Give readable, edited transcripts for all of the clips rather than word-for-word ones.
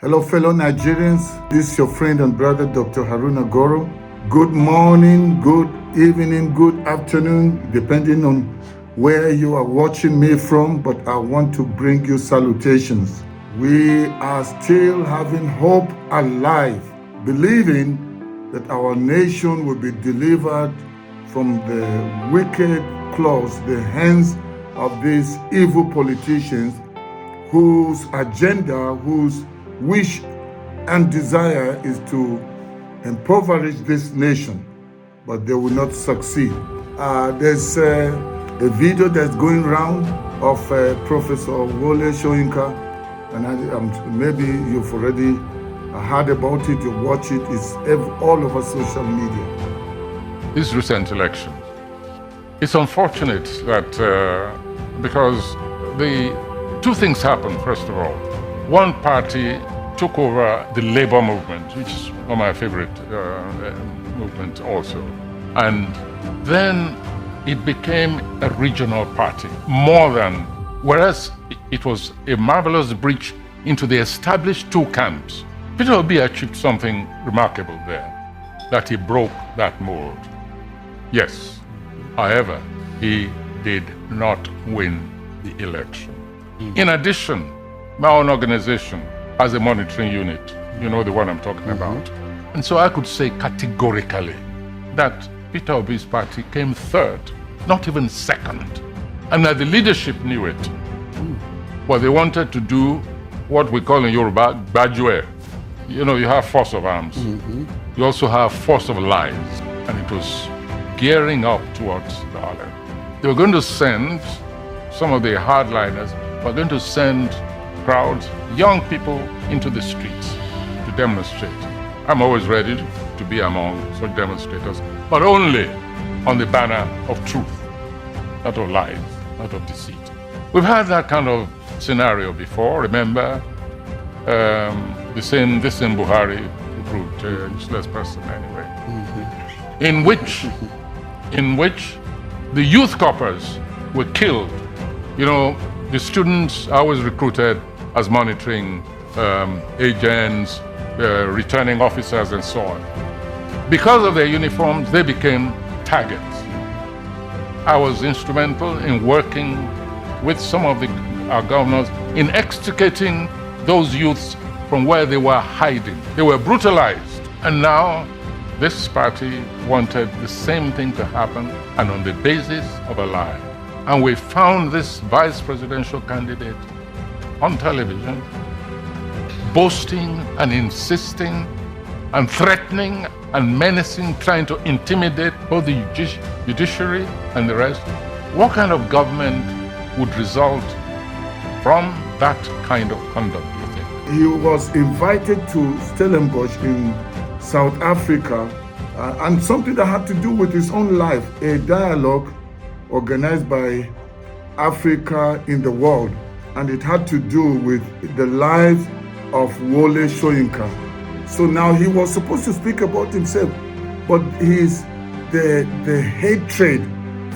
Hello, fellow Nigerians. This is your friend and brother, Dr. Haruna Goro. Good morning, good evening, good afternoon, depending on where you are watching me from, but I want to bring you salutations. We are still having hope alive, believing that our nation will be delivered from the wicked claws, the hands of these evil politicians whose agenda, whose wish and desire is to impoverish this nation, but they will not succeed. There's a video that's going around of Professor Wole Soyinka, and maybe you've already heard about it, you watch it, it's all over social media. This recent election, it's unfortunate that because the two things happened, first of all. One party took over the labor movement, which is one of my favorite movements also. And then it became a regional party, more than, whereas it was a marvelous breach into the established two camps. Peter Obi achieved something remarkable there, that he broke that mold. Yes, however, he did not win the election. In addition, my own organization has a monitoring unit, you know the one I'm talking about. And so I could say categorically that Peter Obi's party came third, not even second. And that the leadership knew it. Well, they wanted to do what we call in Yoruba, Bajue. You know, you have force of arms. You also have force of lies. And it was gearing up towards the other. They were going to send some of the hardliners, were going to send crowds, young people into the streets to demonstrate. I'm always ready to be among such demonstrators, but only on the banner of truth, not of lies, not of deceit. We've had that kind of scenario before. Remember, this same Buhari, who proved a useless person anyway, in which the youth corpers were killed. You know, the students are always recruited as monitoring agents, returning officers, and so on. Because of their uniforms, they became targets. I was instrumental in working with some of our governors in extricating those youths from where they were hiding. They were brutalized. And now this party wanted the same thing to happen, and on the basis of a lie. And we found this vice presidential candidate on television boasting and insisting and threatening and menacing, trying to intimidate both the judiciary and the rest. What kind of government would result from that kind of conduct, do you think? He was invited to Stellenbosch in South Africa, and something that had to do with his own life, a dialogue organized by Africa in the World, and it had to do with the life of Wole Soyinka. So now he was supposed to speak about himself, but the hatred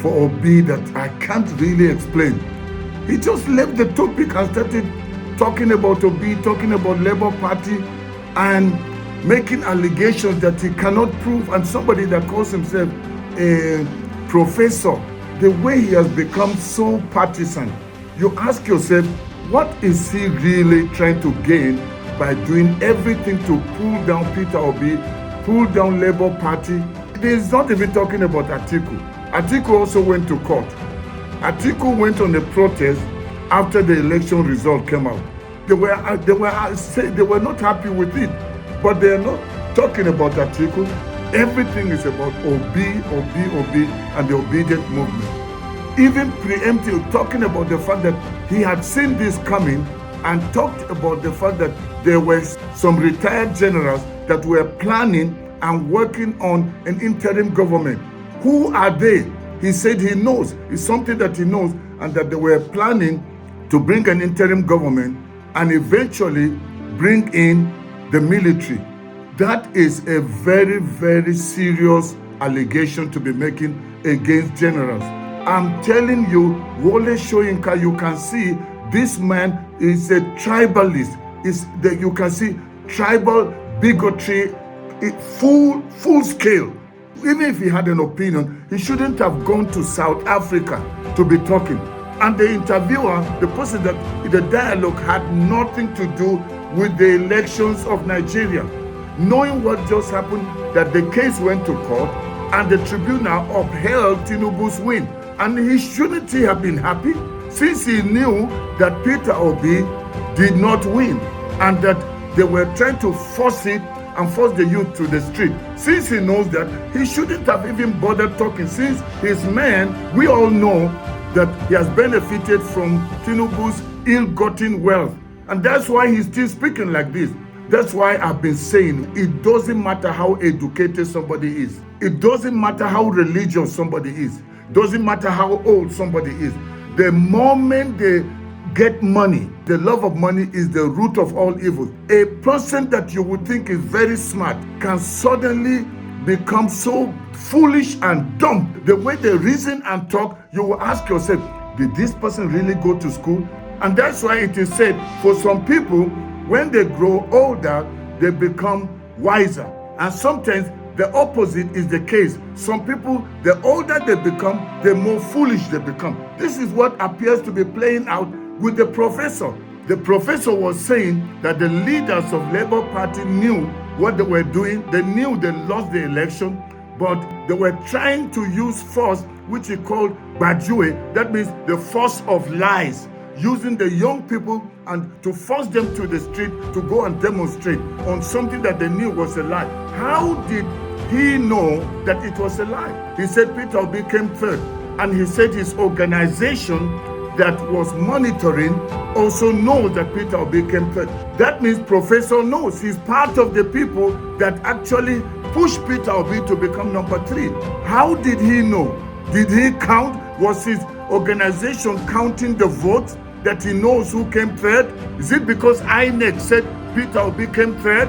for Obi that I can't really explain. He just left the topic and started talking about Obi, talking about Labour Party, and making allegations that he cannot prove, and somebody that calls himself a professor. The way he has become so partisan, you ask yourself, what is he really trying to gain by doing everything to pull down Peter Obi, pull down Labour Party? He's not even talking about Atiku. Atiku also went to court. Atiku went on a protest after the election result came out. They were not happy with it, but they are not talking about Atiku. Everything is about Obi, and the obedient movement. Even preemptive, talking about the fact that he had seen this coming, and talked about the fact that there were some retired generals that were planning and working on an interim government. Who are they? He said he knows. It's something that he knows, and that they were planning to bring an interim government and eventually bring in the military. That is a very, very serious allegation to be making against generals. I'm telling you, Wole Soyinka, you can see this man is a tribalist. is that you can see tribal bigotry, full scale. Even if he had an opinion, he shouldn't have gone to South Africa to be talking. And the interviewer, the person that the dialogue had nothing to do with the elections of Nigeria. Knowing what just happened, that the case went to court and the tribunal upheld Tinubu's win. And he shouldn't he have been happy, since he knew that Peter Obi did not win and that they were trying to force it and force the youth to the street. Since he knows that, he shouldn't have even bothered talking, since his man, we all know that he has benefited from Tinubu's ill-gotten wealth. And that's why he's still speaking like this. That's why I've been saying, it doesn't matter how educated somebody is. It doesn't matter how religious somebody is. It doesn't matter how old somebody is. The moment they get money, the love of money is the root of all evil. A person that you would think is very smart can suddenly become so foolish and dumb. The way they reason and talk, you will ask yourself, did this person really go to school? And that's why it is said, for some people, when they grow older, they become wiser. And sometimes the opposite is the case. Some people, the older they become, the more foolish they become. This is what appears to be playing out with the professor. The professor was saying that the leaders of Labour Party knew what they were doing. They knew they lost the election, but they were trying to use force, which he called Bajue. That means the force of lies, using the young people and to force them to the street to go and demonstrate on something that they knew was a lie. How did he know that it was a lie? He said Peter Obi came third, and he said his organization that was monitoring also knows that Peter Obi came third. That means Professor knows. He's part of the people that actually pushed Peter Obi to become number 3. How did he know? Did he count? Was his organization counting the votes that he knows who came third? Is it because INEC said Peter Obi came third?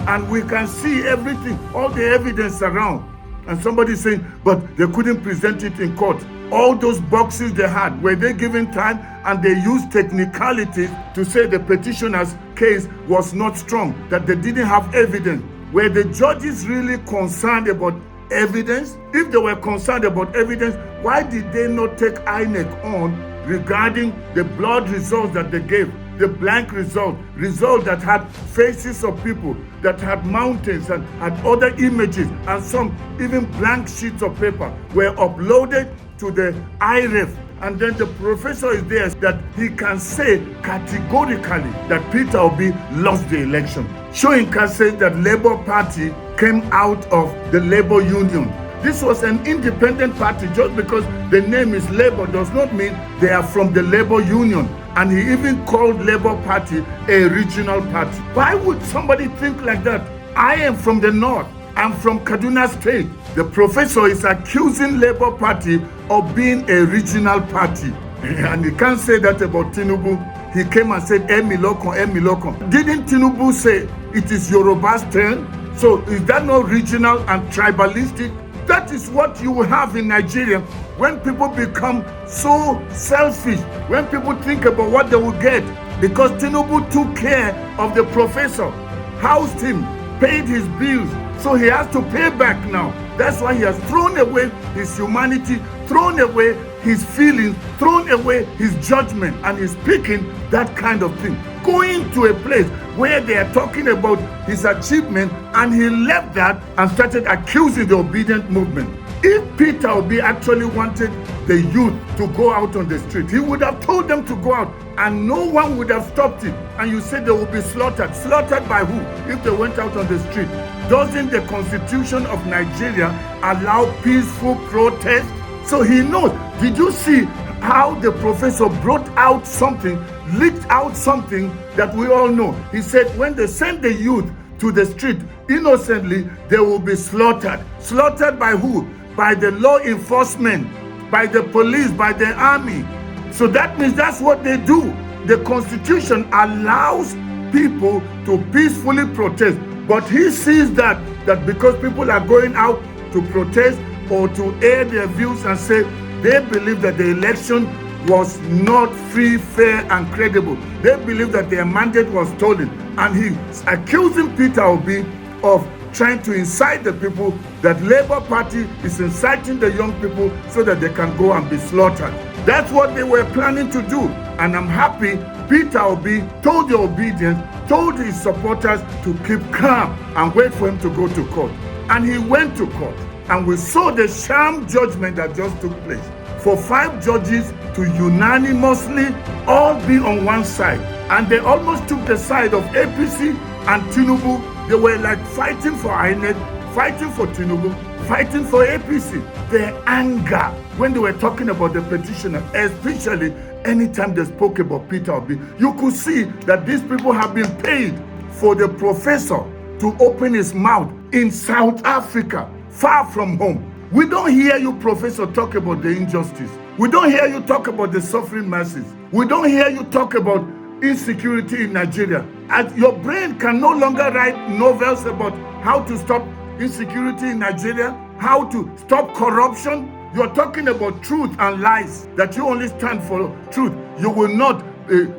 And we can see everything, all the evidence around. And somebody saying, but they couldn't present it in court. All those boxes they had, were they given time? And they used technicalities to say the petitioner's case was not strong, that they didn't have evidence. Were the judges really concerned about evidence? If they were concerned about evidence, why did they not take INEC on regarding the blood results that they gave? The blank result that had faces of people, that had mountains and had other images, and some even blank sheets of paper were uploaded to the IREF. And then the professor is there that he can say categorically that Peter Obi lost the election. Soyinka says that Labour Party came out of the Labour Union. This was an independent party. Just because the name is Labour does not mean they are from the Labour Union. And he even called Labour Party a regional party. Why would somebody think like that? I am from the north. I'm from Kaduna State. The professor is accusing Labour Party of being a regional party. And he can't say that about Tinubu. He came and said, Emilokon. Didn't Tinubu say it is Yoruba's turn? So is that not regional and tribalistic? That is what you have in Nigeria when people become so selfish, when people think about what they will get. Because Tinubu took care of the professor, housed him, paid his bills, so he has to pay back now. That's why he has thrown away his humanity, thrown away his feelings, thrown away his judgment, and is speaking that kind of thing. Going to a place where they are talking about his achievement, and he left that and started accusing the obedient movement. If Peter Obi actually wanted the youth to go out on the street, he would have told them to go out, and no one would have stopped it. And you said they would be slaughtered. Slaughtered by who if they went out on the street? Doesn't the Constitution of Nigeria allow peaceful protest? So he knows. Did you see how the professor brought out something, leaked out something that we all know? He said when they send the youth to the street innocently, they will be slaughtered. Slaughtered by who? By the law enforcement, by the police, by the army. So that means that's what they do. The Constitution allows people to peacefully protest. But he sees that because people are going out to protest or to air their views and say they believe that the election was not free, fair, and credible. They believed that their mandate was stolen, and he accusing Peter Obi of trying to incite the people, that Labour Party is inciting the young people so that they can go and be slaughtered. That's what they were planning to do. And I'm happy Peter Obi told the obedience, told his supporters to keep calm and wait for him to go to court. And he went to court. And we saw the sham judgment that just took place. For 5 judges to unanimously all be on one side. And they almost took the side of APC and Tinubu. They were like fighting for INEC, fighting for Tinubu, fighting for APC. Their anger when they were talking about the petitioner, especially anytime they spoke about Peter Obi, you could see that these people have been paid for the professor to open his mouth in South Africa, far from home. We don't hear you, professor, talk about the injustice. We don't hear you talk about the suffering masses. We don't hear you talk about insecurity in Nigeria. And your brain can no longer write novels about how to stop insecurity in Nigeria, how to stop corruption. You're talking about truth and lies, that you only stand for truth. You will not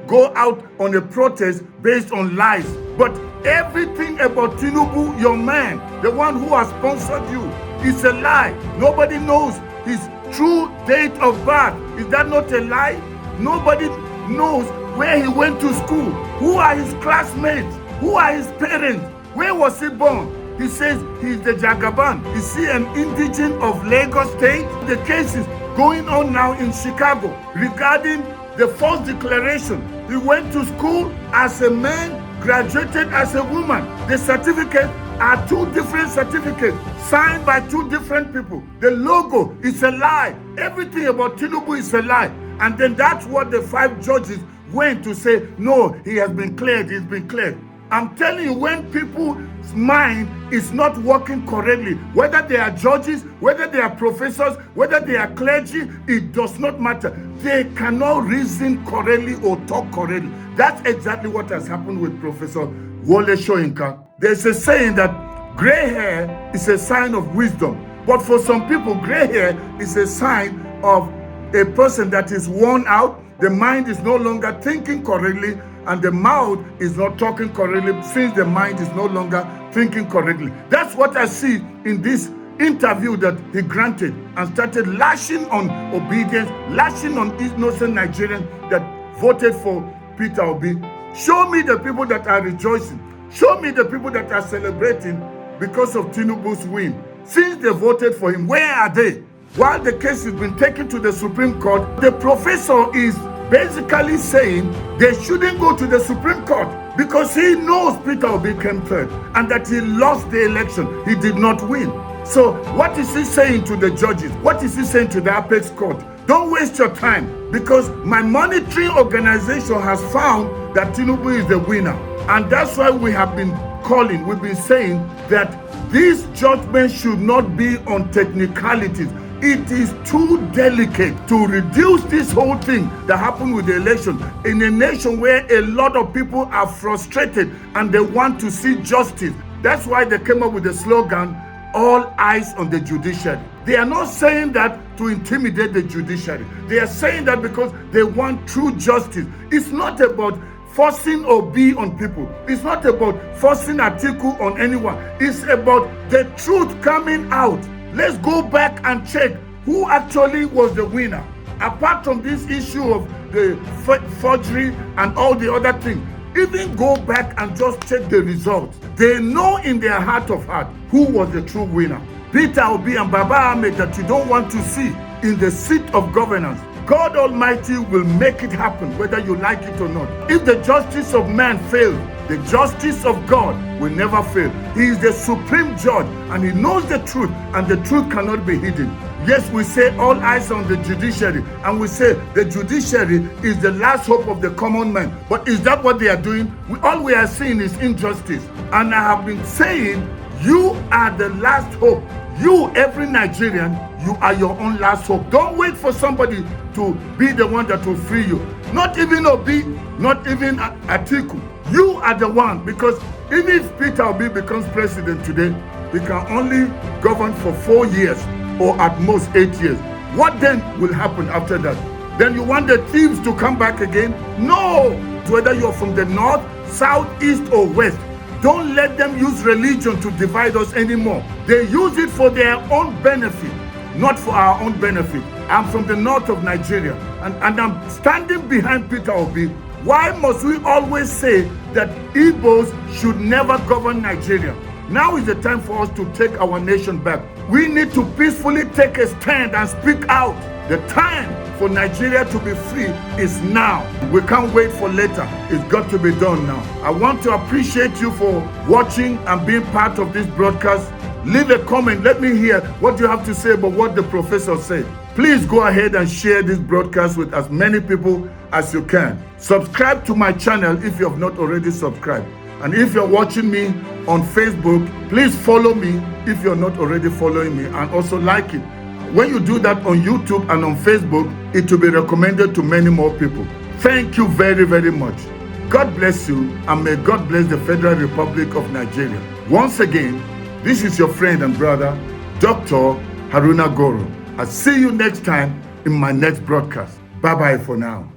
go out on a protest based on lies. But everything about Tinubu, your man, the one who has sponsored you, is a lie. Nobody knows his true date of birth. Is that not a lie? Nobody knows where he went to school. Who are his classmates? Who are his parents? Where was he born? He says he's the Jagaban. Is he an indigent of Lagos State? The case is going on now in Chicago regarding the false declaration. He went to school as a man, graduated as a woman. The certificates are 2 different certificates signed by 2 different people. The logo is a lie. Everything about Tinubu is a lie. And then that's what the 5 judges went to say, no, he has been cleared, he's been cleared. I'm telling you, when people's mind is not working correctly, whether they are judges, whether they are professors, whether they are clergy, it does not matter. They cannot reason correctly or talk correctly. That's exactly what has happened with Professor Wole Soyinka. There's a saying that gray hair is a sign of wisdom. But for some people, gray hair is a sign of a person that is worn out. The mind is no longer thinking correctly, and the mouth is not talking correctly since the mind is no longer thinking correctly. That's what I see in this interview that he granted, and started lashing on obedience, lashing on innocent Nigerians that voted for Peter Obi. Show me the people that are rejoicing. Show me the people that are celebrating because of Tinubu's win. Since they voted for him, where are they? While the case has been taken to the Supreme Court, the professor is basically saying they shouldn't go to the Supreme Court because he knows Peter Obi came third and that he lost the election. He did not win. So what is he saying to the judges? What is he saying to the apex court? Don't waste your time, because my monitoring organization has found that Tinubu is the winner. And that's why we have been calling, we've been saying that this judgment should not be on technicalities. It is too delicate to reduce this whole thing that happened with the election in a nation where a lot of people are frustrated and they want to see justice. That's why they came up with the slogan, all eyes on the judiciary. They are not saying that to intimidate the judiciary. They are saying that because they want true justice. It's not about forcing Obi on people. It's not about forcing Atiku on anyone. It's about the truth coming out. Let's go back and check who actually was the winner. Apart from this issue of the forgery and all the other things, even go back and just check the results. They know in their heart of heart who was the true winner. Peter Obi and Baba Ahmed that you don't want to see in the seat of governance. God Almighty will make it happen whether you like it or not. If the justice of man fails, the justice of God will never fail. He is the supreme judge and he knows the truth, and the truth cannot be hidden. Yes, we say all eyes on the judiciary, and we say the judiciary is the last hope of the common man. But is that what they are doing? All we are seeing is injustice. And I have been saying, you are the last hope. You, every Nigerian, you are your own last hope. Don't wait for somebody to be the one that will free you. Not even Obi, not even Atiku. You are the one, because even if Peter Obi becomes president today, he can only govern for 4 years or at most 8 years. What then will happen after that? then you want the thieves to come back again? No! Whether you're from the north, south, east, or west, don't let them use religion to divide us anymore. They use it for their own benefit, not for our own benefit. I'm from the north of Nigeria, and I'm standing behind Peter Obi. Why must we always say that Igbos should never govern Nigeria? Now is the time for us to take our nation back. We need to peacefully take a stand and speak out. The time for Nigeria to be free is now. We can't wait for later. It's got to be done now. I want to appreciate you for watching and being part of this broadcast. Leave a comment. Let me hear what you have to say about what the professor said. Please go ahead and share this broadcast with as many people as you can. Subscribe to my channel if you have not already subscribed. And if you're watching me on Facebook, please follow me if you're not already following me, and also like it. When you do that on YouTube and on Facebook, it will be recommended to many more people. Thank you very, very much. God bless you, and may God bless the Federal Republic of Nigeria. Once again, this is your friend and brother, Dr. Haruna Goro. I'll see you next time in my next broadcast. Bye-bye for now.